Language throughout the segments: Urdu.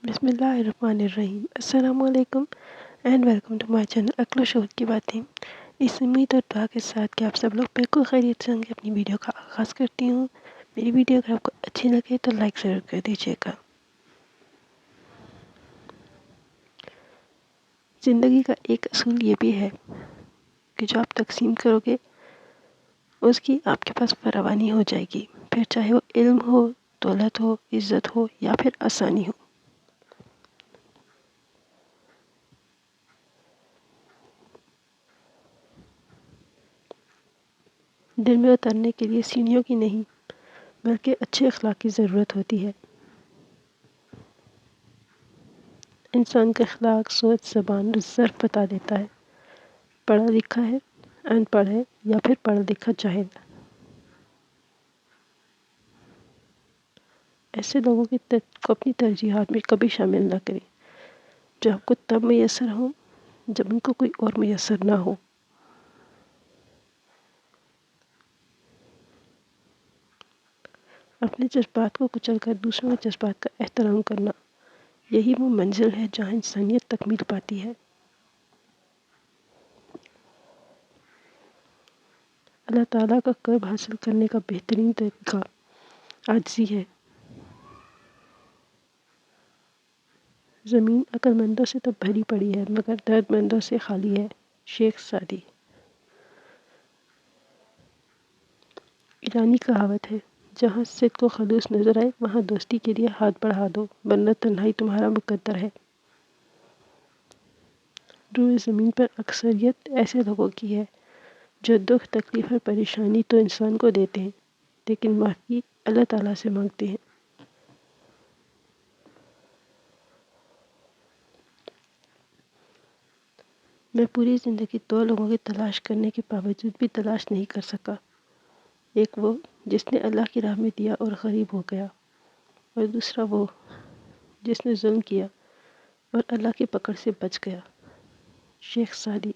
بسم اللہ الرحمن الرحیم۔ السلام علیکم and welcome to my channel عقل و شعور کی باتیں۔ اس امید اور دعا کے ساتھ کہ آپ سب لوگ بالکل خیریت سے ہوں گے، اپنی ویڈیو کا آغاز کرتی ہوں۔ میری ویڈیو اگر آپ کو اچھی لگے تو لائک ضرور کر دیجیے گا۔ زندگی کا ایک اصول یہ بھی ہے کہ جو آپ تقسیم کرو گے اس کی آپ کے پاس فراوانی ہو جائے گی، پھر چاہے وہ علم ہو، دولت ہو، عزت ہو یا پھر آسانی ہو۔ دل میں اترنے کے لیے سیڑھیوں کی نہیں بلکہ اچھے اخلاق کی ضرورت ہوتی ہے۔ انسان کا اخلاق، سوچ، زبان اور ظرف بتا دیتا ہے پڑھا لکھا ہے، ان پڑھ ہے یا پھر پڑھا لکھا جاہل۔ ایسے لوگوں کو اپنی ترجیحات میں کبھی شامل نہ کریں جو آپ کو تب میسر ہوں جب ان کو کوئی اور میسر نہ ہو۔ اپنے جذبات کو کچل کر دوسروں کے جذبات کا احترام کرنا، یہی وہ منزل ہے جہاں انسانیت تکمیل پاتی ہے۔ اللہ تعالیٰ کا قرب حاصل کرنے کا بہترین طریقہ عاجزی ہے۔ زمین عقل مندوں سے تو بھری پڑی ہے مگر درد مندوں سے خالی ہے۔ شیخ سعدی۔ ایرانی کہاوت ہے، جہاں صدق و خلوص نظر آئے وہاں دوستی کے لیے ہاتھ بڑھا دو، ورنہ تنہائی تمہارا مقدر ہے۔ روئے زمین پر اکثریت ایسے لوگوں کی ہے جو دکھ، تکلیف اور پریشانی تو انسان کو دیتے ہیں لیکن معافی اللہ تعالیٰ سے مانگتے ہیں۔ میں پوری زندگی دو لوگوں کی تلاش کرنے کے باوجود بھی تلاش نہیں کر سکا۔ ایک وہ جس نے اللہ کی راہ میں دیا اور غریب ہو گیا، اور دوسرا وہ جس نے ظلم کیا اور اللہ کی پکڑ سے بچ گیا۔ شیخ Saadi.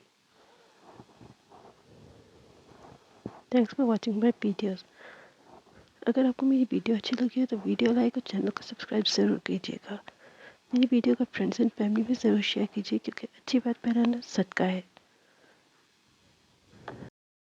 Thanks for watching my videos. اگر آپ کو میری ویڈیو اچھی لگی ہو تو ویڈیو لائک اور چینل کو سبسکرائب ضرور کیجیے گا۔ میری ویڈیو کو فرینڈز اینڈ فیملی میں ضرور شیئر کیجیے کیونکہ اچھی بات پھیلانا صدقہ ہے۔